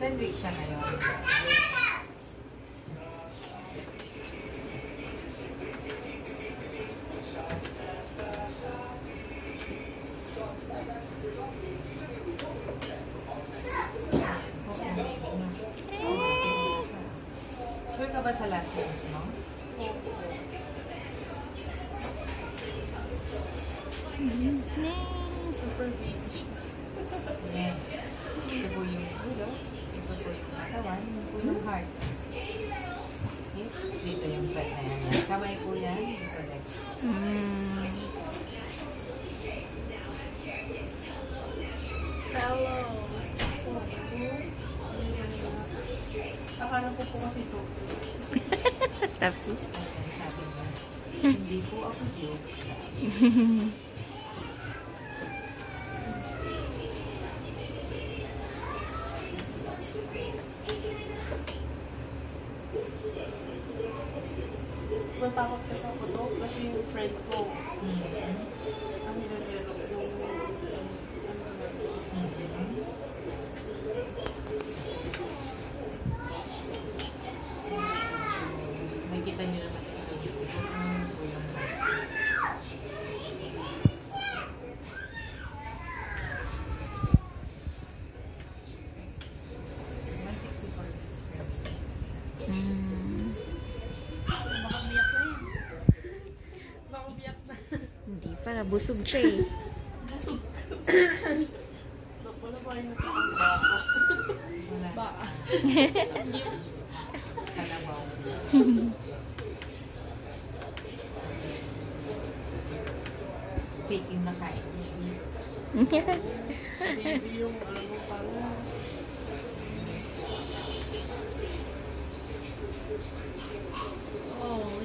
10 weeks siya ngayon. Sure ka ba sa last months mo? Super baby siya. Yes. Ito po yung ulo. Ito po yung katawan. Ito po yung heart. Okay? Dito yung pet na yan. Kamay po yan. Dito legs. Hello. Akala ko po kasi ito. Tapos? Sabi niya, hindi po ako joke. Matakot kasi ako to kasi yung friend ko. Ang nilolero yung Nakikita niyo naman ito. Ito yung heart. baka biyak na yan. Baka biyak na. Hindi pala. Busog siya eh. Busog kasi. Wala pa yung baka. Wala. Baka. Kalabaw. Fake yung nakain. Baby yung ano pala. Oh,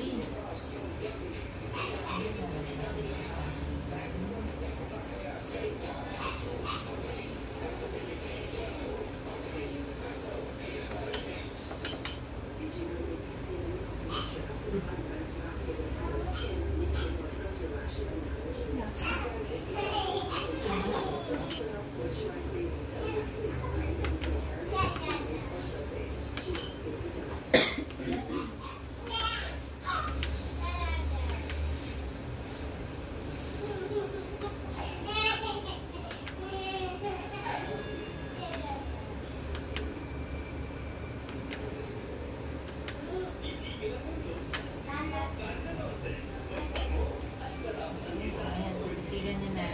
Ayan, titigan niyo na.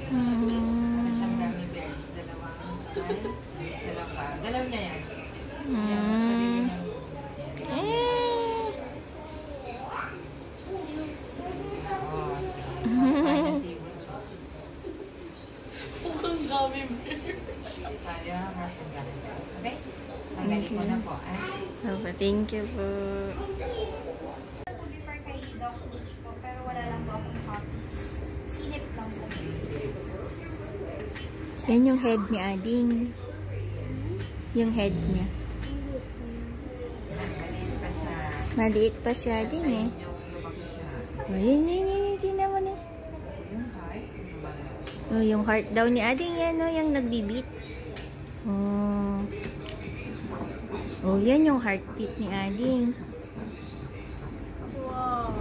Mm. Siyang gummy bears. Dalawang dalawa pa. Galaw niya yan. Yan, Mm. sarili niya. Oh, kaya si Bunso. mukhang gummy bear. Tayo, masang gummy bear. Okay? Tanggalin ko na po, Opo, thank you po. Prefer kay Doc Lutz po, pero wala lang po akong copies. Sinip lang po. Yan yung head ni Ading. Yung head niya. Maliit pa siya. Maliit pa siya din eh. Yung lumaki siya. Oh, yun. Tingnan mo na. Yung heart, lumaki. Oh, yung heart daw ni Ading yan, oh, yung nagbibit. Oh. Oh, yan yung heartbeat ni Ading. Wow.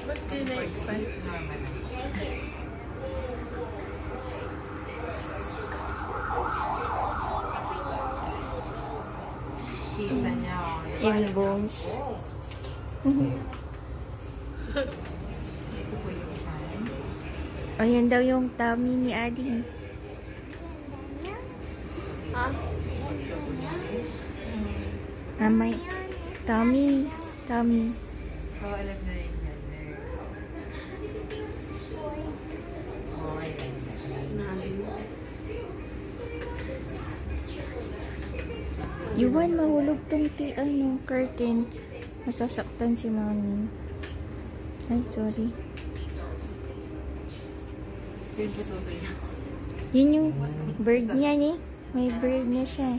Ba't kayo na-excite? Normal. Kita niya, oh. Yung bones. Ito po yung fan. Oh, yan daw yung tummy ni Ading. Ha? May tummy. Tummy. So, alam na yung gender. Oh, ayan. Yuan, mahulog tong curtain. Masasaktan si mami. Ay, sorry. Yun po tutoy na. Yun yung bird niya ni. May bird na siya.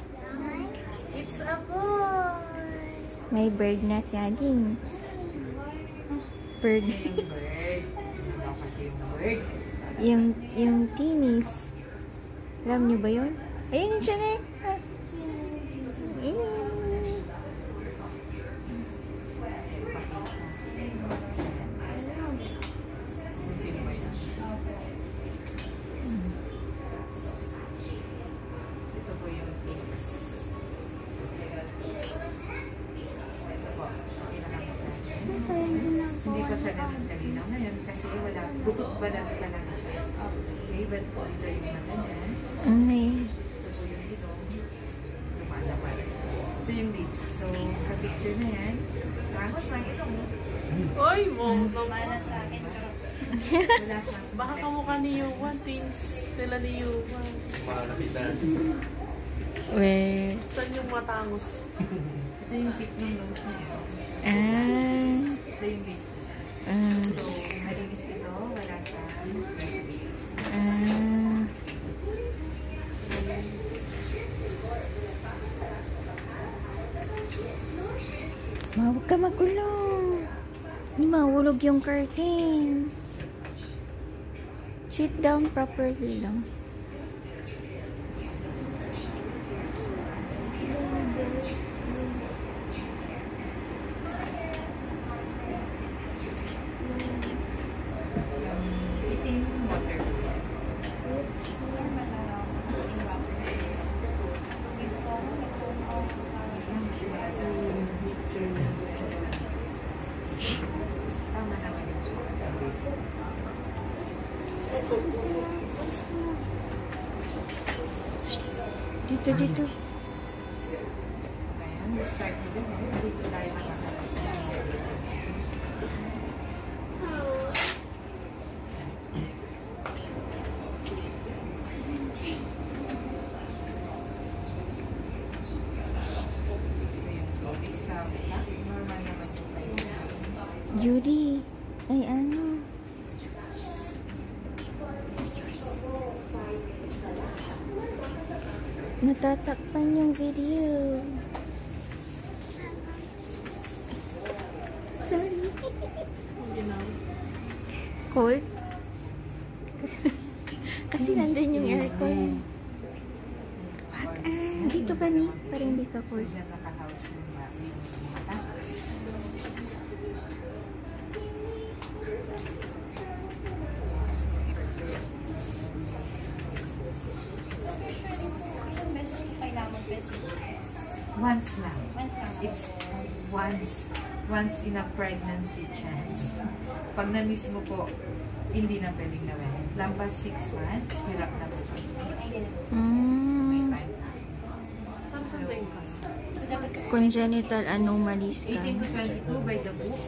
It's a boy! May bird na siya din. Bird. Yung bird. Ano kasi yung bird? yung tinis. Alam niyo ba yun? Ayun yun siya na eh. Ah. Ito po yung things. Ito po. Hindi pa siya ganun kalinaw ngayon kasi wala. Butot ba natin talaga siya? Okay, but po ito yung mata niya. Okay. Ito po yung ilong. Lumalaman. Ito yung lips. So, sa picture na yan, rangos lang ito mo. Oy, mo. Para sa akin, charot. Wala siyang... Baka kamukha ni Yuan. Twins sila ni Yuan. Well, Saan yung matangos? Ito yung tip ng nose niya. Ito yung lips. So, malinis ito. Wala siyang... Huwag ka magulong. Hindi mahulog yung curtain. Sit down properly lang. Itim water po yan. Tama naman yung sulat. Dito, dito. Ayan, we'll start with it. Dito tayo makakalaman. Ito yung isa. Normal naman yung tayo. Yuri. Ay, ano? Natatakpan yung video. Sorry. Cold? Kasi nandun yung aircon. Wag, dito ka ni. Para hindi ka cold. Yan naka-house yung mata. Usually po, ilang beses po kailangan PCOS? Once lang. Once lang. It's once in a pregnancy chance. Pag na-miss mo po, hindi na pwedeng nawin. Lampas 6 months, hirap na po. May time. Saan sa bengkas? So, dapat ka. Congenital anomalies ka. 18 to 22 by the book.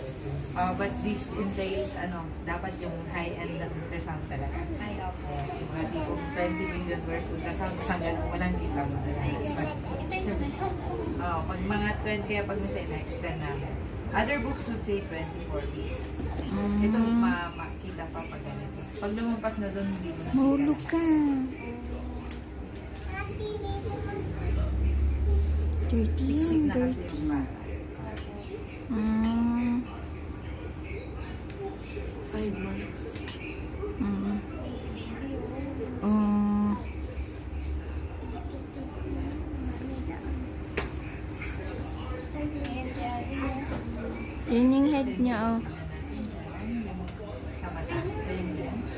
But this entails, dapat yung high-end na ultrasound talaga. Ay, opo. Yes, yung mga tipong 20 million worth ultrasound, isang ganun, walang kita mo na. Ito yung Pag mga 20, kaya pag nasa na-extend namin. Other books would say 24 weeks. Ito makita pa pag ganito. Pag lumampas na doon, hindi mo na Mahulog ka. 13, Siksik na kasi 13. yung bata. 5 months. Yun yung head niya, oh. Sa mata. Ito yung lens.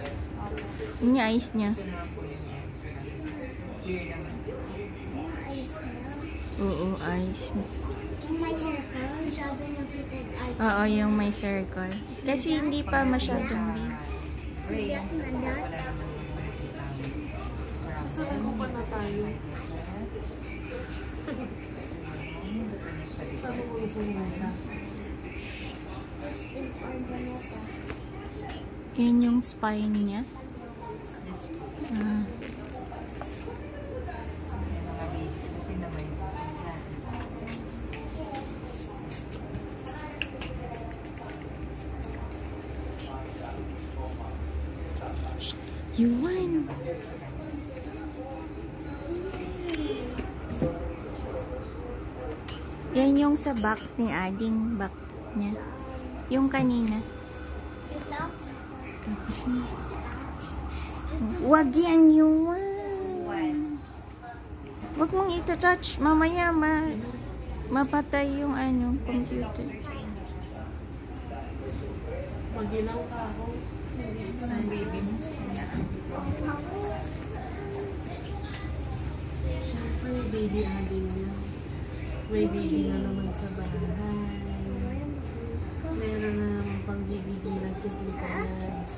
Yun yung eyes niya. Ito naman po yung lens. Clear naman. Oo, eyes. May circle, masyado nakita yung eye. Oo, yung may circle. Kasi hindi pa masyadong big. Brain. Wala naman yung makikita. Saan mo pa na tayo? Saan mo gusto mo na? Yun yung spine niya. Mga babies kasi naman yung Yuan. Yan yung yung sa back ni Ading, back niya. Yung kanina. Ito? Tapos na. Wag yan yung wag mong ito-touch. Mamaya mapatay yung computer. Magilaw ka ako. Isang baby mo. Siyempre, baby ading niya. May baby na naman sa bahay. Meron na naman pang bibigilan si Pilipinas.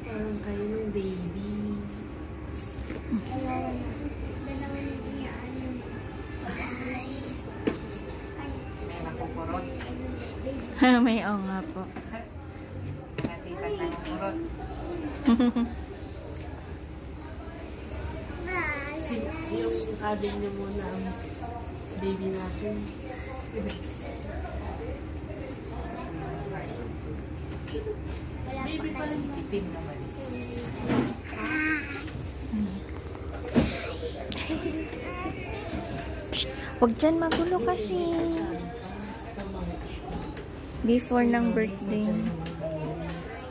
Parang kayo ng baby. Dalawa na niya ano. May nakukurot. May nga po. Natitas na nakukurot. Yung ading niya muna ang baby natin. Baby pa rin. Itim naman. Huwag dyan magulo kasi. Before ng birthday.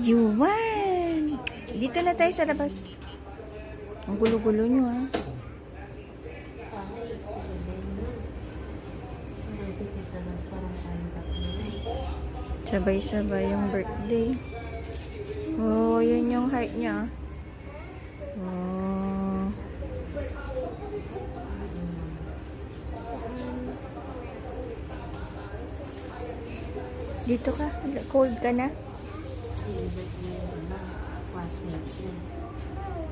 Yuwan! Dito na tayo sa labas. Ang gulo-gulo nyo, ha? Sabay-sabay yung birthday. Oh, yun yung height niya. Oh. Dito ka? Cold ka na? Favorite niya yung classmates niya.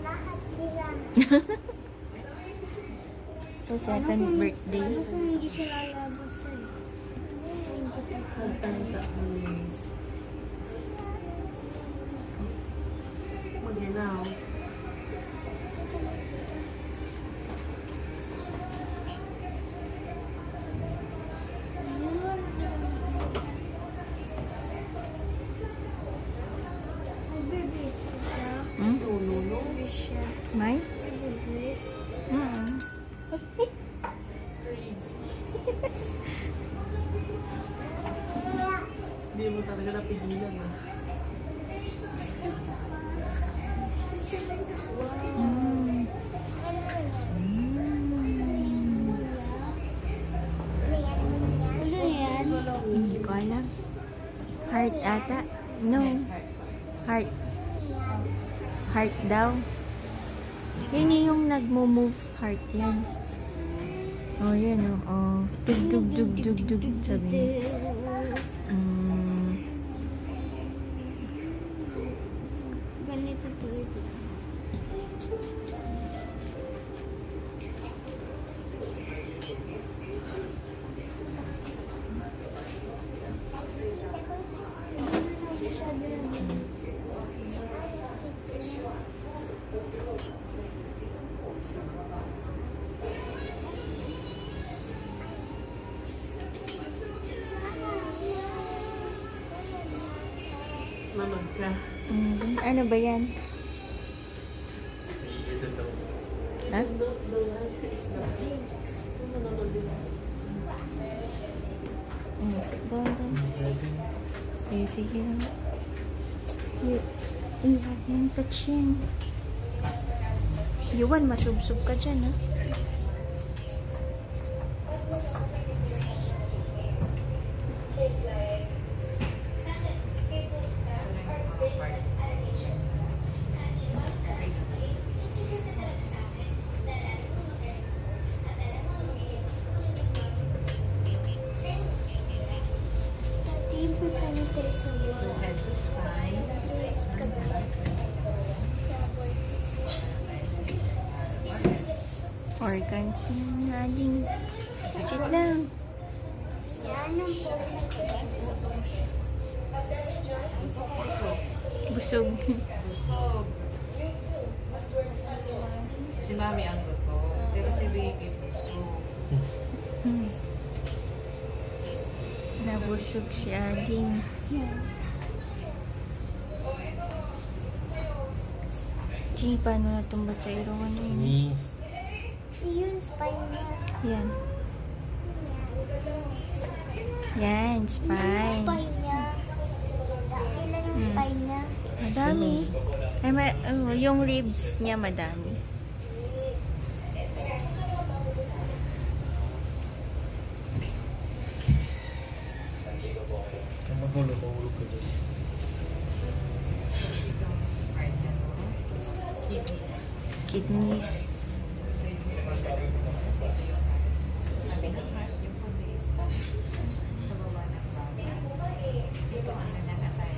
Lahat sila. So, second birthday. Ano kung hindi sila lalabasan? Magtangka ko nilis. Maginaw. Hmm? Lululo. May? Hindi mo talaga napigilan ah. Hindi ko alam. Heart ata? No. Heart. Heart daw. Yan yung nagmo-move heart yan. Oh, yan oh. Oh. Dug, dug, dug, dug, dug. Sabi niya. Ganito tuloy ito. Mamag ka. Ano ba yan? Ha? Sige lang. Yung touch yan. Yuwan, masubsob ka dyan, ha? Head to spine. Organs ng aling. Sit down. Yan ang Busog. Busog. Si mami ang gutom. Pero si baby busog. Nabusog si Ading. Gee, paano na itong batayro? Ano yun? Yun, spine niya. Yan. Yan. Yan, spine. Spine niya. Ilan yung spine niya? Madami. Ay, yung ribs niya madami. Magulo, mahulog ka dyan. Part na to. Kidney. Kidneys. Yung pag-base sa baba ng baba. Ito ang nanangatay.